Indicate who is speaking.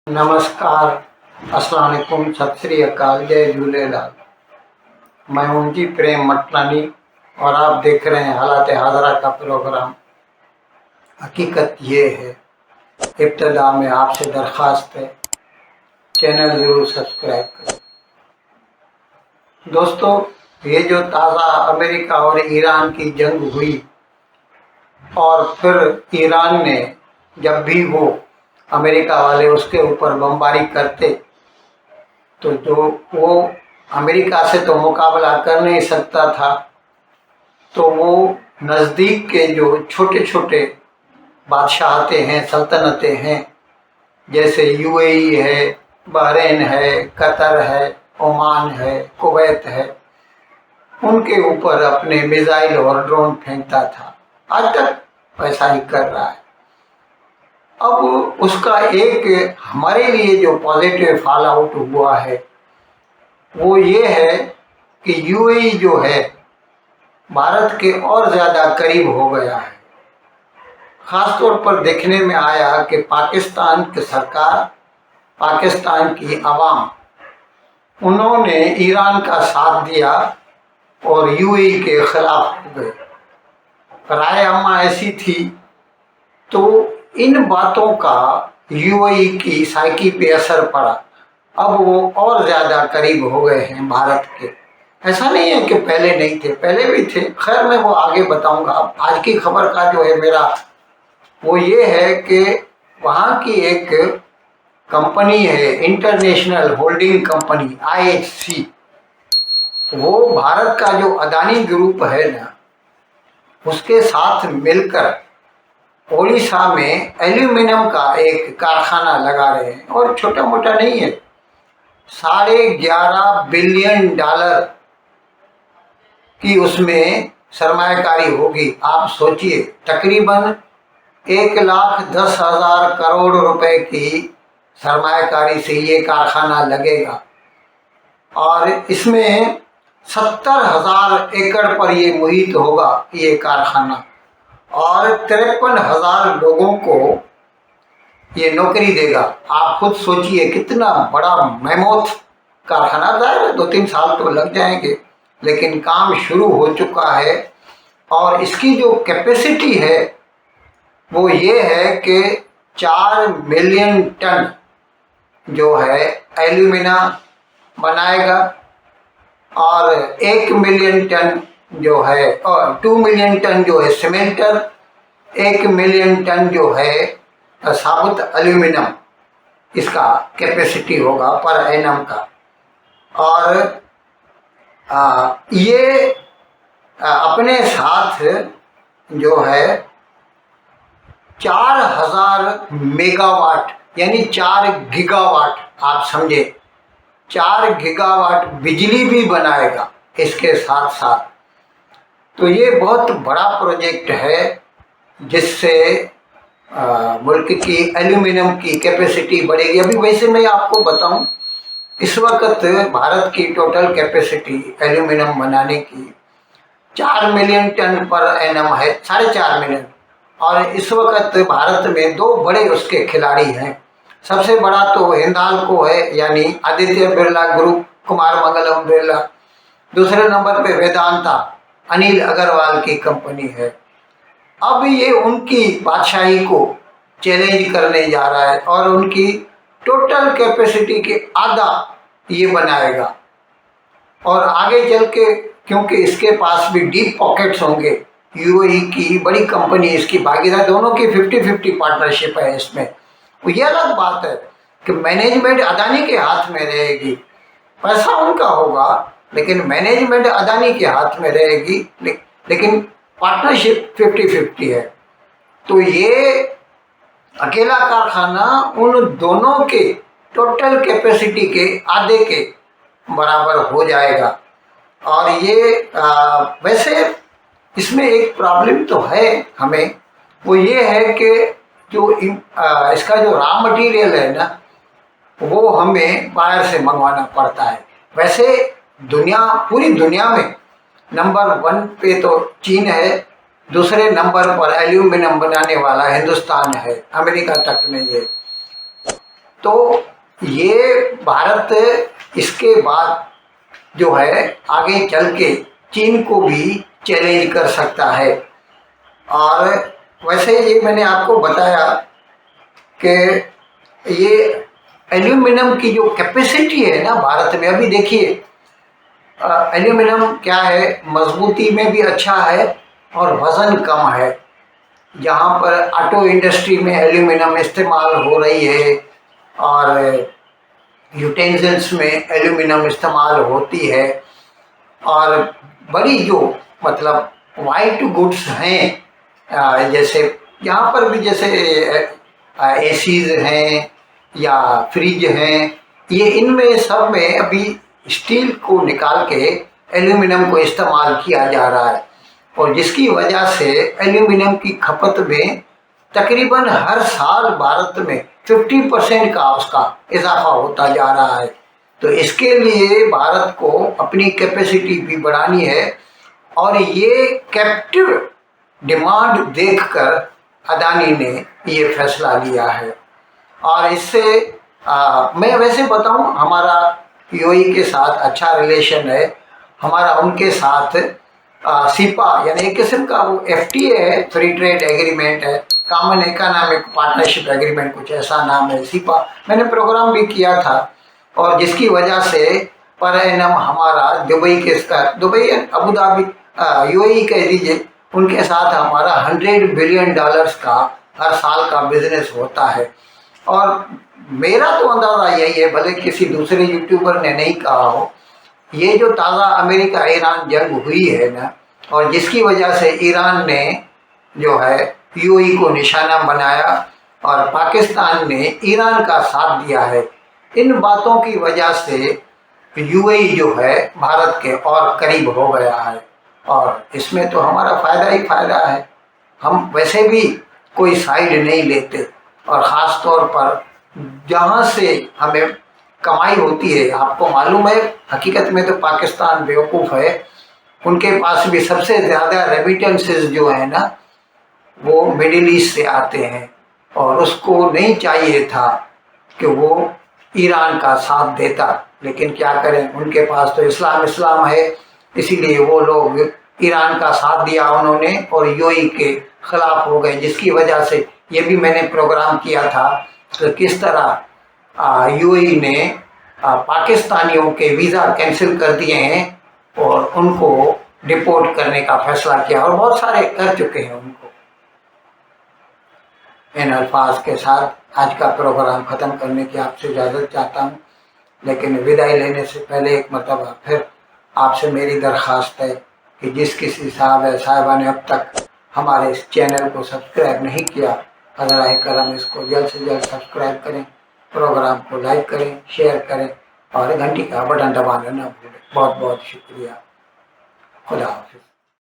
Speaker 1: नमस्कार, अस्सलाम वालेकुम, सत श्री अकाल, जय झूलेलाल। मैं हूं जी प्रेम मटलानी और आप देख रहे हैं हालात हाजरा का प्रोग्राम। हकीकत ये है, इब्तदा में आपसे दरख्वास्त है, चैनल ज़रूर सब्सक्राइब करें। दोस्तों, ये जो ताज़ा अमेरिका और ईरान की जंग हुई और फिर ईरान ने जब भी वो अमेरिका वाले उसके ऊपर बमबारी करते तो जो वो अमेरिका से तो मुकाबला कर नहीं सकता था, तो वो नज़दीक के जो छोटे छोटे बादशाहते हैं, सल्तनतें हैं, जैसे यूएई है, बहरीन है, कतर है, ओमान है, कुवैत है, उनके ऊपर अपने मिसाइल और ड्रोन फेंकता था। आज तक वैसा ही कर रहा है। अब उसका एक हमारे लिए जो पॉजिटिव फॉल आउट हुआ है वो ये है कि यूएई जो है भारत के और ज़्यादा करीब हो गया है। ख़ास तौर पर देखने में आया कि पाकिस्तान की सरकार, पाकिस्तान की आवाम, उन्होंने ईरान का साथ दिया और यूएई के ख़िलाफ़ हो गए। राय अम्मा ऐसी थी, तो इन बातों का यूएई की साइकी पे असर पड़ा। अब वो और ज़्यादा करीब हो गए हैं भारत के। ऐसा नहीं है कि पहले नहीं थे, पहले भी थे। खैर, मैं वो आगे बताऊंगा। अब आज की खबर का जो है मेरा वो ये है कि वहाँ की एक कंपनी है, इंटरनेशनल होल्डिंग कंपनी IHC, वो भारत का जो अदानी ग्रुप है ना, उसके साथ मिलकर ओडिशा में एल्यूमिनियम का एक कारखाना लगा रहे हैं। और छोटा मोटा नहीं है, $11.5 बिलियन की उसमें सरमायाकारी होगी। आप सोचिए, तकरीबन 1,10,000 करोड़ रुपए की सरमायाकारी से ये कारखाना लगेगा और इसमें 70,000 एकड़ पर ये मुहित होगा ये कारखाना, और 53,000 लोगों को ये नौकरी देगा। आप खुद सोचिए कितना बड़ा मैमोथ कारखाना। है 2-3 साल तो लग जाएंगे, लेकिन काम शुरू हो चुका है। और इसकी जो कैपेसिटी है वो ये है कि 4 मिलियन टन जो है एल्यूमिना बनाएगा और 1 मिलियन टन जो है, और 2 मिलियन टन जो है सीमेंटर, 1 मिलियन टन जो है साबुत एल्यूमिनियम, इसका कैपेसिटी होगा पर एनम का। और ये अपने साथ जो है 4,000 मेगावाट यानी 4 गीगावाट, आप समझे, 4 गीगावाट बिजली भी बनाएगा इसके साथ साथ। तो ये बहुत बड़ा प्रोजेक्ट है जिससे मुल्क की एल्यूमिनियम की कैपेसिटी बढ़ेगी। अभी वैसे मैं आपको बताऊं, इस वक्त भारत की टोटल कैपेसिटी एल्यूमिनियम बनाने की 4 मिलियन टन पर एनम है, 4.5 मिलियन। और इस वक्त भारत में 2 बड़े उसके खिलाड़ी हैं। सबसे बड़ा तो हिंदाल्को है, यानी आदित्य बिरला ग्रुप, कुमार मंगलम बिरला। दूसरे नंबर पे वेदांता, अनिल अग्रवाल की कंपनी है। अब ये उनकी बादशाही को चैलेंज करने जा रहा है और उनकी टोटल कैपेसिटी के आधा ये बनाएगा। और आगे चल के, क्योंकि इसके पास भी डीप पॉकेट्स होंगे, यूएई की बड़ी कंपनी इसकी भागीदार, दोनों की 50-50 पार्टनरशिप है इसमें। तो ये अलग बात है कि मैनेजमेंट अदानी के हाथ में रहेगी, पैसा उनका होगा लेकिन मैनेजमेंट अदानी के हाथ में रहेगी, लेकिन पार्टनरशिप 50-50 है। तो ये अकेला कारखाना उन दोनों के टोटल कैपेसिटी के आधे के बराबर हो जाएगा। और ये वैसे इसमें एक प्रॉब्लम तो है हमें, वो ये है कि जो इसका जो रॉ मटेरियल है ना, वो हमें बाहर से मंगवाना पड़ता है। वैसे पूरी दुनिया में नंबर 1 पे तो चीन है, दूसरे नंबर पर एल्यूमिनियम बनाने वाला हिंदुस्तान है, अमेरिका तक नहीं है। तो ये भारत इसके बाद जो है आगे चल के चीन को भी चैलेंज कर सकता है। और वैसे ये मैंने आपको बताया कि ये एल्यूमिनियम की जो कैपेसिटी है ना भारत में, अभी देखिए एल्यूमिनियम क्या है, मजबूती में भी अच्छा है और वज़न कम है। जहाँ पर ऑटो इंडस्ट्री में एल्यूमिनियम इस्तेमाल हो रही है और यूटेंसिल्स में एल्यूमिनियम इस्तेमाल होती है, और बड़ी जो मतलब वाइट गुड्स हैं, जैसे यहाँ पर भी जैसे एसीज हैं या फ्रिज हैं, ये इनमें सब में अभी स्टील को निकाल के एल्यूमिनियम को इस्तेमाल किया जा रहा है, और जिसकी वजह से एल्यूमिनियम की खपत में तकरीबन हर साल भारत में 50% का उसका इजाफा होता जा रहा है। तो इसके लिए भारत को अपनी कैपेसिटी भी बढ़ानी है, और ये कैप्टिव डिमांड देखकर अदानी ने ये फैसला लिया है। और इससे मैं वैसे बताऊं, हमारा यूएई के साथ अच्छा रिलेशन है, हमारा उनके साथ सीपा यानी एक किस्म का वो एफटीए है, फ्री ट्रेड एग्रीमेंट है, कॉमन इकोनॉमिक पार्टनरशिप एग्रीमेंट, कुछ ऐसा नाम है सीपा। मैंने प्रोग्राम भी किया था, और जिसकी वजह से पर एनम हमारा दुबई अबू धाबी यूएई कह दीजिए, उनके साथ हमारा $100 बिलियन का हर साल का बिजनेस होता है। और मेरा तो अंदाज़ा यही है, भले किसी दूसरे यूट्यूबर ने नहीं कहा हो, ये जो ताज़ा अमेरिका ईरान जंग हुई है ना, और जिसकी वजह से ईरान ने जो है यूएई को निशाना बनाया और पाकिस्तान ने ईरान का साथ दिया है, इन बातों की वजह से यूएई जो है भारत के और करीब हो गया है, और इसमें तो हमारा फ़ायदा ही फ़ायदा है। हम वैसे भी कोई साइड नहीं लेते, और ख़ास तौर पर जहाँ से हमें कमाई होती है, आपको मालूम है हकीकत में तो पाकिस्तान बेवकूफ़ है, उनके पास भी सबसे ज़्यादा रेमिटेंसेस जो है ना वो मिडिल ईस्ट से आते हैं, और उसको नहीं चाहिए था कि वो ईरान का साथ देता, लेकिन क्या करें, उनके पास तो इस्लाम है, इसीलिए वो लोग ईरान का साथ दिया उन्होंने और यूएई के ख़िलाफ़ हो गए, जिसकी वजह से ये भी मैंने प्रोग्राम किया था कि किस तरह यूएई ने पाकिस्तानियों के वीज़ा कैंसिल कर दिए हैं और उनको डिपोर्ट करने का फैसला किया, और बहुत सारे कर चुके हैं उनको। इन अल्फाज के साथ आज का प्रोग्राम ख़त्म करने की आपसे इजाज़त चाहता हूँ, लेकिन विदाई लेने से पहले एक मरतबा फिर आपसे मेरी दरख्वास्त है कि जिस किसी साहब या साहिबा ने अब तक हमारे इस चैनल को सब्सक्राइब नहीं किया, अगर करम इसको जल्द से जल्द सब्सक्राइब करें, प्रोग्राम को लाइक करें, शेयर करें, और घंटी का बटन दबाना ना भूलें। बहुत बहुत शुक्रिया। खुदा हाफिज़।